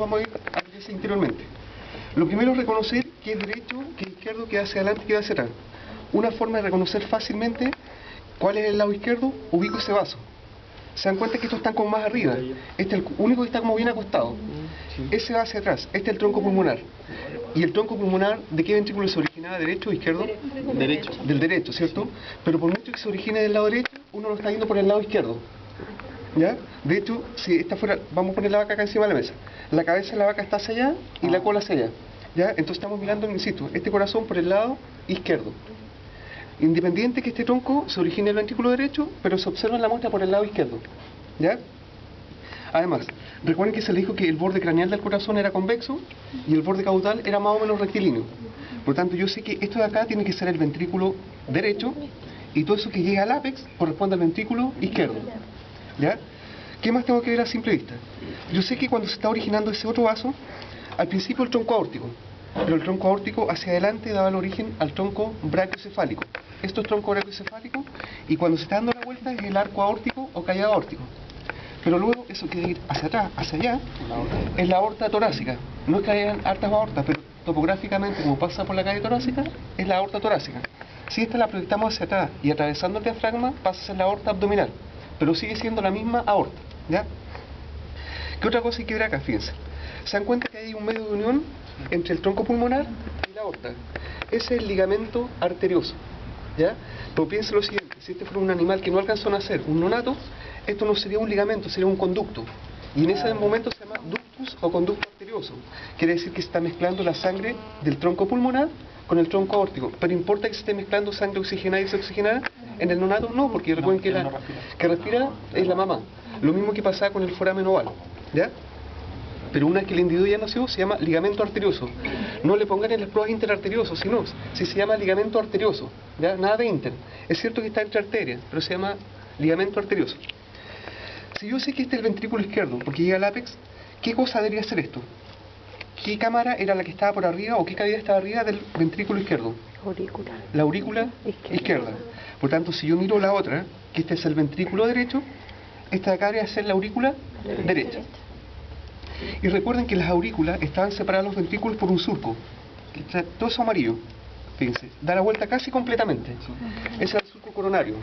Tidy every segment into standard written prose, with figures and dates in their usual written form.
Vamos a ir a lo que hice anteriormente. Lo primero es reconocer qué es derecho, qué es izquierdo, qué hacia adelante, qué hacia atrás. Una forma de reconocer fácilmente cuál es el lado izquierdo, ubico ese vaso. Se dan cuenta que estos están como más arriba. Este es el único que está como bien acostado. Ese va hacia atrás. Este es el tronco pulmonar. ¿Y el tronco pulmonar de qué ventrículo se originaba? ¿Derecho o izquierdo? Derecho. Del derecho, ¿cierto? Pero por mucho que se origine del lado derecho, uno lo está yendo por el lado izquierdo. ¿Ya? De hecho, si esta fuera, vamos a poner la vaca acá encima de la mesa. La cabeza de la vaca está hacia allá y la cola hacia allá. ¿Ya? Entonces estamos mirando, insisto, este corazón por el lado izquierdo. Independiente que este tronco se origine en el ventrículo derecho, pero se observa en la muestra por el lado izquierdo. ¿Ya? Además, recuerden que se le dijo que el borde craneal del corazón era convexo y el borde caudal era más o menos rectilíneo. Por lo tanto, yo sé que esto de acá tiene que ser el ventrículo derecho y todo eso que llega al ápex corresponde al ventrículo izquierdo. ¿Ya? ¿Qué más tengo que ver a simple vista? Yo sé que cuando se está originando ese otro vaso, al principio el tronco aórtico, pero el tronco aórtico hacia adelante daba el origen al tronco brachiocefálico. Esto es tronco brachiocefálico y cuando se está dando la vuelta es el arco aórtico o callado aórtico. Pero luego eso quiere ir hacia atrás, hacia allá, es la aorta torácica. No es que hayan hartas aortas, pero topográficamente como pasa por la calle torácica, es la aorta torácica. Si esta la proyectamos hacia atrás y atravesando el diafragma, pasa a ser la aorta abdominal, pero sigue siendo la misma aorta, ¿ya? ¿Qué otra cosa hay que ver acá? Fíjense. ¿Se dan cuenta que hay un medio de unión entre el tronco pulmonar y la aorta? Ese es el ligamento arterioso, ¿ya? Pero piensen lo siguiente, si este fuera un animal que no alcanzó a nacer, un nonato, esto no sería un ligamento, sería un conducto. Y en ese momento se llama ductus o conducto arterioso. Quiere decir que se está mezclando la sangre del tronco pulmonar con el tronco aórtico. ¿Pero importa que se esté mezclando sangre oxigenada y desoxigenada? En el nonato no, porque recuerden que la que respira es la mamá. Lo mismo que pasaba con el foramen oval, ¿ya? Pero una vez que el individuo ya nació, se llama ligamento arterioso. No le pongan en las pruebas interarterioso, sino si se llama ligamento arterioso, ¿ya? Nada de inter. Es cierto que está entre arterias, pero se llama ligamento arterioso. Si yo sé que este es el ventrículo izquierdo, porque llega al ápex, ¿qué cosa debería ser esto? ¿Qué cámara era la que estaba por arriba o qué cavidad estaba arriba del ventrículo izquierdo? Aurícula. La aurícula izquierda. Por tanto, si yo miro la otra, que este es el ventrículo derecho, esta de acá debería ser la aurícula derecha. Y recuerden que las aurículas estaban separadas los ventrículos por un surco. Todo eso amarillo. Fíjense, da la vuelta casi completamente. Ese es el surco coronario.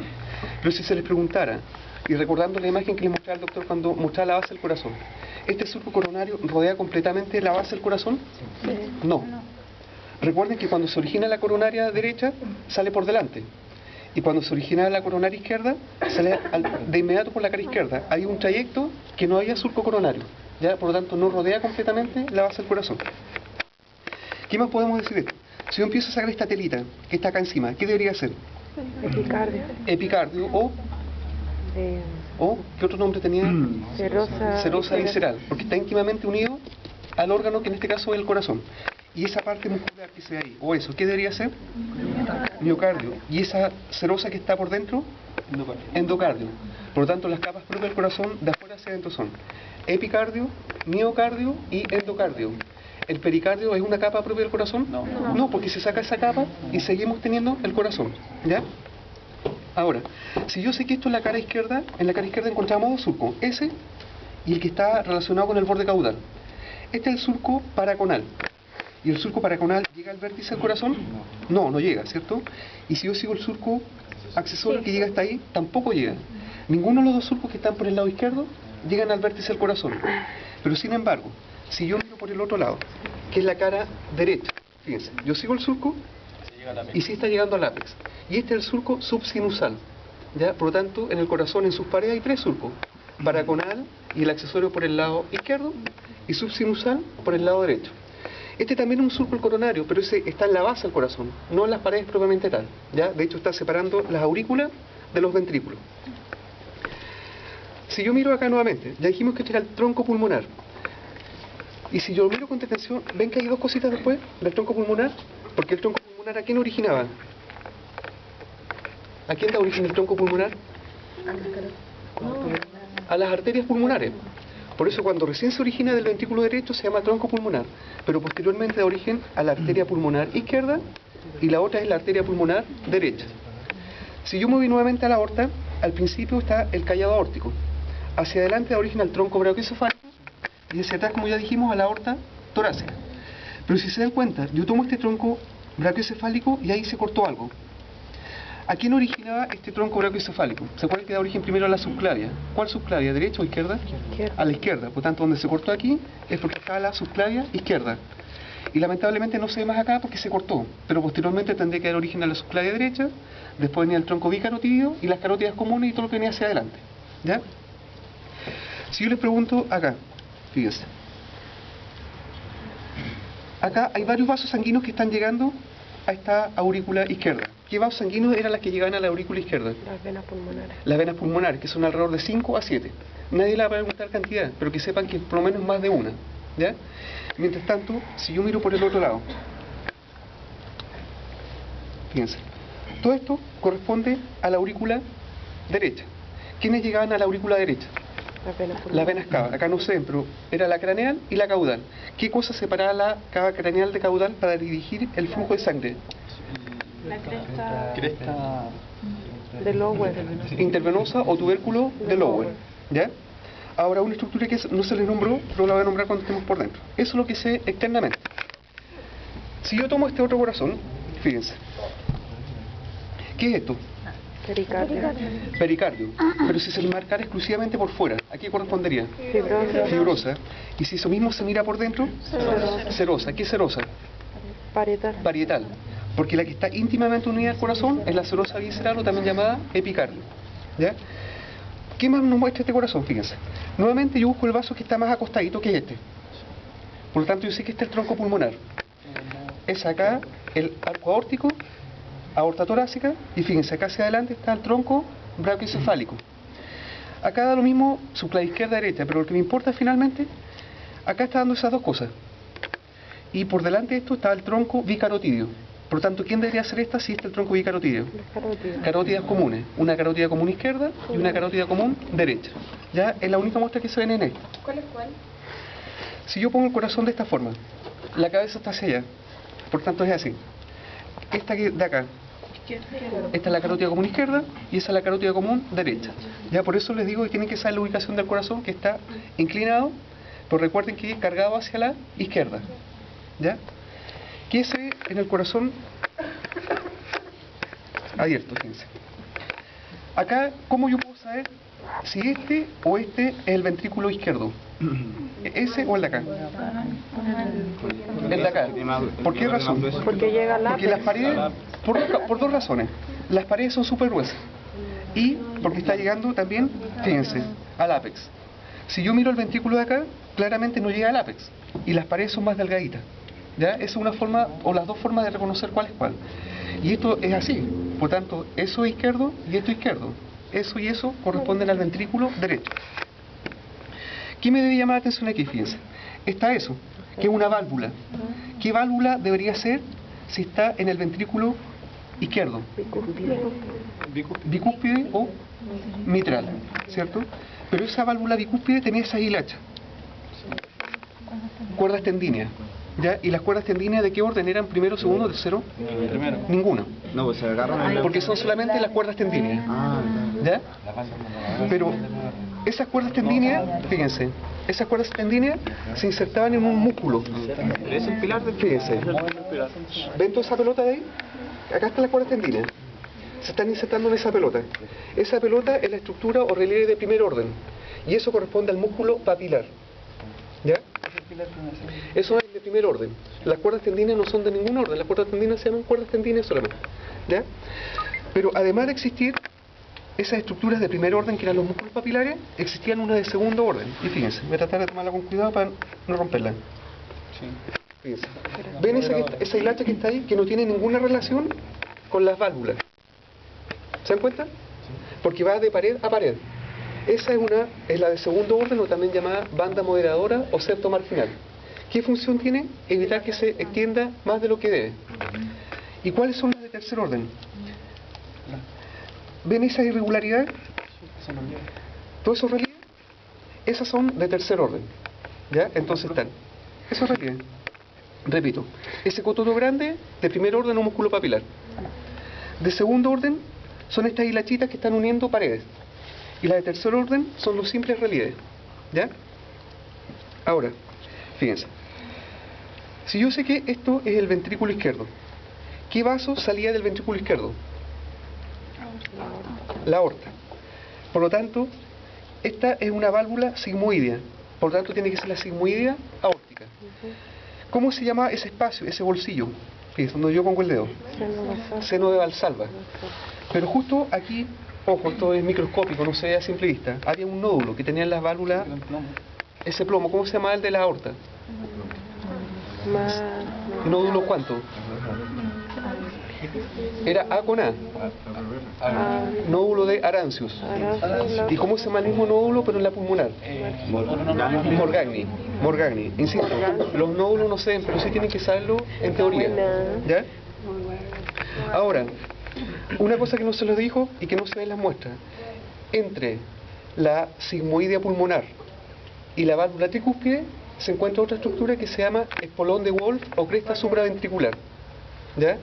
Pero si se les preguntara, y recordando la imagen que les mostraba el doctor cuando mostraba la base del corazón, ¿este surco coronario rodea completamente la base del corazón? No. Recuerden que cuando se origina la coronaria derecha, sale por delante. Y cuando se origina la coronaria izquierda, sale de inmediato por la cara izquierda. Hay un trayecto que no había surco coronario. ¿Ya? Por lo tanto, no rodea completamente la base del corazón. ¿Qué más podemos decir de esto? Si yo empiezo a sacar esta telita que está acá encima, ¿qué debería ser? Epicardio. Epicardio o ¿qué otro nombre tenía? Serosa visceral, porque está íntimamente unido al órgano que en este caso es el corazón. Y esa parte muscular que se ve ahí, o eso, ¿qué debería ser? Miocardio. Y esa serosa que está por dentro, endocardio. Por lo tanto, las capas propias del corazón de afuera hacia adentro son epicardio, miocardio y endocardio. ¿El pericardio es una capa propia del corazón? No, porque se saca esa capa y seguimos teniendo el corazón, ¿ya? Ahora, si yo sé que esto es la cara izquierda, en la cara izquierda encontramos dos surcos, ese y el que está relacionado con el borde caudal. Este es el surco paraconal. ¿Y el surco paraconal llega al vértice del corazón? No, no llega, ¿cierto? Y si yo sigo el surco accesorio que llega hasta ahí, tampoco llega. Ninguno de los dos surcos que están por el lado izquierdo llegan al vértice del corazón. Pero sin embargo, si yo miro por el otro lado, que es la cara derecha, fíjense, yo sigo el surco y sí está llegando al ápex. Y este es el surco subsinusal, ¿ya? Por lo tanto, en el corazón, en sus paredes hay tres surcos: paraconal y el accesorio por el lado izquierdo y subsinusal por el lado derecho. Este también es un surco coronario, pero ese está en la base del corazón, no en las paredes propiamente tal, ¿ya? De hecho está separando las aurículas de los ventrículos. Si yo miro acá nuevamente, ya dijimos que este era el tronco pulmonar. Y si yo lo miro con atención, ¿ven que hay dos cositas después del tronco pulmonar? Porque el tronco pulmonar, ¿a quién originaba? ¿A quién da origen el tronco pulmonar? A las arterias pulmonares. Por eso cuando recién se origina del ventrículo derecho se llama tronco pulmonar, pero posteriormente da origen a la arteria pulmonar izquierda y la otra es la arteria pulmonar derecha. Si yo me voy nuevamente a la aorta, al principio está el callado aórtico. Hacia adelante da origen al tronco brachiocefálico y y hacia atrás, como ya dijimos, a la aorta torácica. Pero si se dan cuenta, yo tomo este tronco brachiocefálico y ahí se cortó algo. ¿A quién originaba este tronco brachiocefálico? ¿Se acuerdan que da origen primero a la subclavia? ¿Cuál subclavia? ¿Derecha o izquierda? Izquierda. A la izquierda. Por tanto, donde se cortó aquí es porque estaba la subclavia izquierda. Y lamentablemente no se ve más acá porque se cortó. Pero posteriormente tendría que dar origen a la subclavia derecha. Después venía el tronco bicarotídeo y las carótidas comunes y todo lo que venía hacia adelante. ¿Ya? Si yo les pregunto acá, fíjense. Acá hay varios vasos sanguíneos que están llegando a esta aurícula izquierda. ¿Qué vasos sanguíneos eran las que llegaban a la aurícula izquierda? Las venas pulmonares. Las venas pulmonares, que son alrededor de 5 a 7. Nadie le va a preguntar cantidad, pero que sepan que por lo menos más de una. ¿Ya? Mientras tanto, si yo miro por el otro lado, fíjense, todo esto corresponde a la aurícula derecha. ¿Quiénes llegaban a la aurícula derecha? Las venas pulmonares. Las venas cava. Acá no se ven, pero era la craneal y la caudal. ¿Qué cosa separaba la cava craneal de caudal para dirigir el flujo de sangre? La cresta de Lower. Intervenosa o tubérculo de Lower. ¿Ya? Ahora, una estructura que no se le nombró, pero la voy a nombrar cuando estemos por dentro. Eso es lo que sé externamente. Si yo tomo este otro corazón, fíjense. ¿Qué es esto? Pericardio. Pericardio. Pero si se le marcara exclusivamente por fuera, ¿a qué correspondería? Fibrosa. Fibrosa. Y si eso mismo se mira por dentro, serosa. ¿Qué es serosa? Parietal. Parietal. Porque la que está íntimamente unida al corazón es la serosa visceral o también llamada epicardio. ¿Ya? ¿Qué más nos muestra este corazón? Fíjense. Nuevamente yo busco el vaso que está más acostadito, que es este. Por lo tanto yo sé que este es el tronco pulmonar. Es acá el arco aórtico, aorta torácica, y fíjense, acá hacia adelante está el tronco brachiocefálico. Acá da lo mismo subclavia izquierda-derecha, pero lo que me importa finalmente, acá está dando esas dos cosas. Y por delante de esto está el tronco bicarotídeo. Por lo tanto, ¿quién debería ser esta si este es el tronco bicarotídeo? Las carótidas. Carótidas comunes. Una carótida común izquierda y una carótida común derecha. Ya es la única muestra que se ven en esto. ¿Cuál es cuál? Si yo pongo el corazón de esta forma, la cabeza está hacia allá. Por tanto es así. Esta que de acá. Esta es la carótida común izquierda y esa es la carótida común derecha. Ya por eso les digo que tienen que saber la ubicación del corazón, que está inclinado, pero recuerden que cargado hacia la izquierda. ¿Ya? ¿Qué se ve en el corazón abierto? Fíjense. Acá, ¿cómo yo puedo saber si este o este es el ventrículo izquierdo? ¿Ese o el de acá? El de acá. ¿Por qué razón? Porque llega al Porque las ápex. paredes, por dos razones. Las paredes son súper gruesas. Y porque está llegando también, fíjense, al ápex. Si yo miro el ventrículo de acá, claramente no llega al ápex. Y las paredes son más delgaditas. ¿Ya? Esa es una forma, o las dos formas de reconocer cuál es cuál. Y esto es así. Por tanto, eso es izquierdo y esto es izquierdo. Eso y eso corresponden al ventrículo derecho. ¿Qué me debe llamar la atención aquí? Fíjense. Está eso, que es una válvula. ¿Qué válvula debería ser si está en el ventrículo izquierdo? Bicúspide o mitral, ¿cierto? Pero esa válvula bicúspide tenía esa hilacha. Cuerdas tendíneas. ¿Ya? ¿Y las cuerdas tendíneas de qué orden eran? ¿Primero, segundo, tercero? Primero. Ninguno. No, pues se agarran en Porque son solamente las cuerdas tendíneas. Ah, ¿Ya? Pero esas cuerdas tendíneas, fíjense, esas cuerdas tendíneas se insertaban en un músculo. es el pilar del... Fíjense. ¿Ven toda esa pelota de ahí? Acá están las cuerdas tendíneas. Se están insertando en esa pelota. Esa pelota es la estructura o relieve de primer orden. Y eso corresponde al músculo papilar. ¿Ya? Eso es de primer orden. Las cuerdas tendíneas no son de ningún orden. Las cuerdas tendíneas se llaman cuerdas tendíneas solamente. ¿Ya? Pero además de existir esas estructuras de primer orden que eran los músculos papilares, existían unas de segundo orden. Y fíjense, voy a tratar de tomarla con cuidado para no romperla. Fíjense. ¿Ven esa hilacha que está ahí, que no tiene ninguna relación con las válvulas? ¿Se dan cuenta? Porque va de pared a pared. Esa es la de segundo orden, o también llamada banda moderadora o septo marginal. ¿Qué función tiene? Evitar que se extienda más de lo que debe. ¿Y cuáles son las de tercer orden? ¿Ven esa irregularidad? ¿Todos esos relieves? Esas son de tercer orden. ¿Ya? Entonces están esos relieves. Repito, ese cotodo grande de primer orden o músculo papilar. De segundo orden son estas hilachitas que están uniendo paredes. Y las de tercer orden son los simples relieves. ¿Ya? Ahora, fíjense. Si yo sé que esto es el ventrículo izquierdo, ¿qué vaso salía del ventrículo izquierdo? La aorta. Por lo tanto, esta es una válvula sigmoidea. Por lo tanto, tiene que ser la sigmoidea aórtica. ¿Cómo se llama ese espacio, ese bolsillo? Fíjense, donde yo pongo el dedo. Seno de Valsalva. Pero justo aquí, ojo, esto es microscópico, no se ve a simple vista. Había un nódulo que tenía en las válvulas, ese plomo. ¿Cómo se llama el de la aorta? ¿Nódulo cuánto? Era A con A. Nódulo de Arancius. ¿Y cómo se llama el mismo nódulo pero en la pulmonar? Morgagni. Insisto, los nódulos no se ven, pero sí tienen que saberlo en teoría. ¿Ya? Ahora, una cosa que no se les dijo y que no se ve en las muestras. Entre la sigmoidea pulmonar y la válvula tricúspide se encuentra otra estructura que se llama espolón de Wolf o cresta supraventricular. ¿Ya?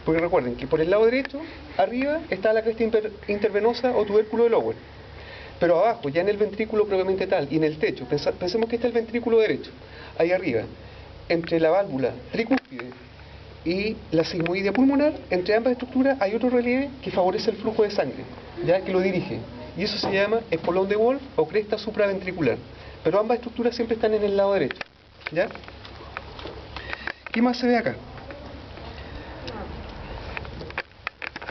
Porque recuerden que por el lado derecho, arriba, está la cresta intervenosa o tubérculo de Lower. Pero abajo, ya en el ventrículo propiamente tal, y en el techo, pensemos que este es el ventrículo derecho. Ahí arriba, entre la válvula tricúspide y la sigmoidea pulmonar, entre ambas estructuras hay otro relieve que favorece el flujo de sangre, ya que lo dirige. Y eso se llama espolón de Wolf o cresta supraventricular. Pero ambas estructuras siempre están en el lado derecho. ¿Ya? ¿Qué más se ve acá?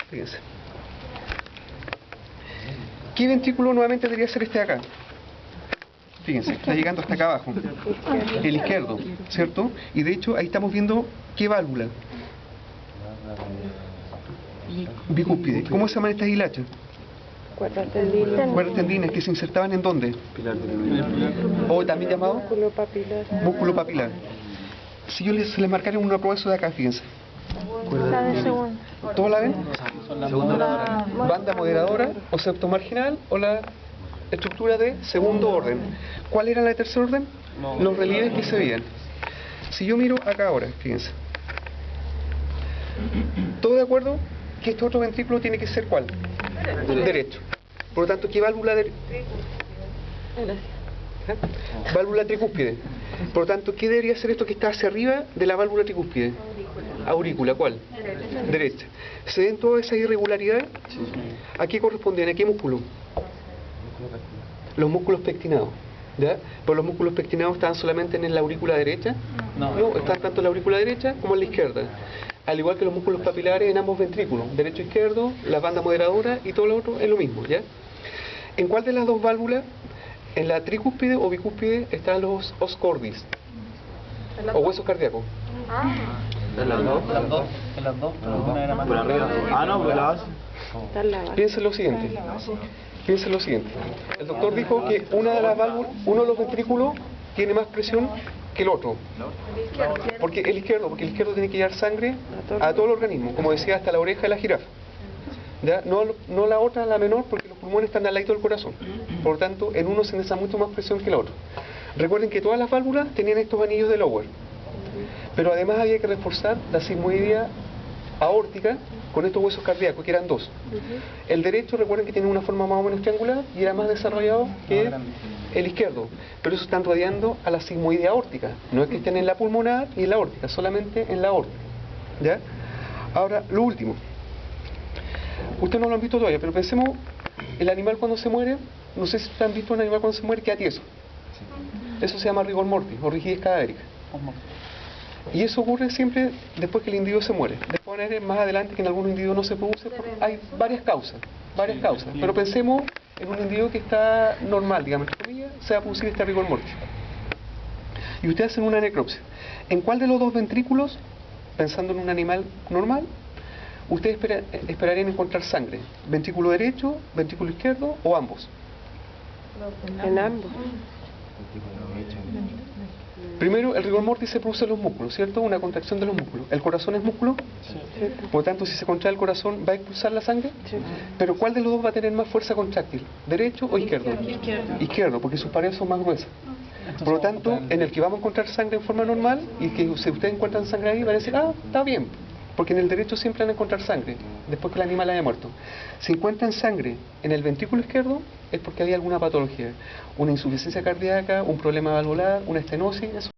Fíjense. ¿Qué ventrículo nuevamente debería ser este de acá? Fíjense, está llegando hasta acá abajo. El izquierdo, ¿cierto? Y de hecho ahí estamos viendo qué válvula. Bicúspide. ¿Cómo se llaman estas hilachas? Cuerdas tendinas. Cuerdas tendinas que se insertaban ¿en dónde? O también llamado Músculo papilar. músculo papilar. Si yo se les marcara una prueba eso de acá, fíjense. La de segundo. ¿Todos la ven? Banda moderadora o septo marginal o la estructura de segundo orden. ¿Cuál era la de tercer orden? Los relieves que se veían. Si yo miro acá ahora, fíjense. ¿Todo de acuerdo? Que este otro ventrículo tiene que ser ¿cuál? Derecho. Por lo tanto, ¿qué válvula válvula tricúspide? Por lo tanto, ¿qué debería ser esto que está hacia arriba de la válvula tricúspide? Aurícula, ¿cuál? Derecha. ¿Se ven todas esas irregularidades? ¿A qué correspondían? ¿A qué músculo? Los músculos pectinados. ¿Ya? Pero los músculos pectinados estaban solamente en la aurícula derecha. No, están tanto en la aurícula derecha como en la izquierda. Al igual que los músculos papilares en ambos ventrículos, derecho e izquierdo, la banda moderadora y todo lo otro es lo mismo, ¿ya? ¿En cuál de las dos válvulas, en la tricúspide o bicúspide, están los os cordis? O huesos cardíacos. En las dos. Una era más por arriba. Ah, no, pues la base. Piensen lo siguiente. El doctor dijo que una de las válvulas, uno de los ventrículos tiene más presión que el otro. Porque el izquierdo tiene que llevar sangre a todo el organismo, como decía, hasta la oreja de la jirafa. ¿Ya? No la otra, la menor, porque los pulmones están al lado del corazón. Por lo tanto, en uno se necesita mucho más presión que el otro. Recuerden que todas las válvulas tenían estos anillos de Lower. Pero además había que reforzar la sigmoidea aórtica con estos huesos cardíacos, que eran dos. El derecho, recuerden que tiene una forma más o menos triangular y era más desarrollado que el izquierdo. Pero eso están rodeando a la sigmoidea aórtica. No es que estén en la pulmonar y en la aórtica, solamente en la aórtica. ¿Ya? Ahora, lo último. Ustedes no lo han visto todavía, pero pensemos, el animal cuando se muere, no sé si ustedes han visto un animal cuando se muere, queda tieso. Eso se llama rigor mortis o rigidez cadavérica. Y eso ocurre siempre después que el individuo se muere. Después más adelante que en algún individuo no se produce, hay varias causas. Pero pensemos en un individuo que está normal, digamos, entre comillas, se va a producir este rigor mortis. Y ustedes hacen una necropsia. ¿En cuál de los dos ventrículos, pensando en un animal normal, ustedes esperarían encontrar sangre? ¿Ventrículo derecho, ventrículo izquierdo o ambos? En ambos. Primero, el rigor mortis se produce en los músculos, ¿cierto? Una contracción de los músculos. ¿El corazón es músculo? Sí. Por lo tanto, si se contrae el corazón, ¿va a expulsar la sangre? Sí. Pero ¿cuál de los dos va a tener más fuerza contráctil? ¿Derecho o izquierdo? Izquierdo, porque sus paredes son más gruesas. Por lo tanto, en el que vamos a encontrar sangre en forma normal, y que si ustedes encuentran sangre ahí, van a decir, está bien. Porque en el derecho siempre van a encontrar sangre, después que el animal haya muerto. Si encuentran sangre en el ventrículo izquierdo, es porque había alguna patología, una insuficiencia cardíaca, un problema valvular, una estenosis, eso.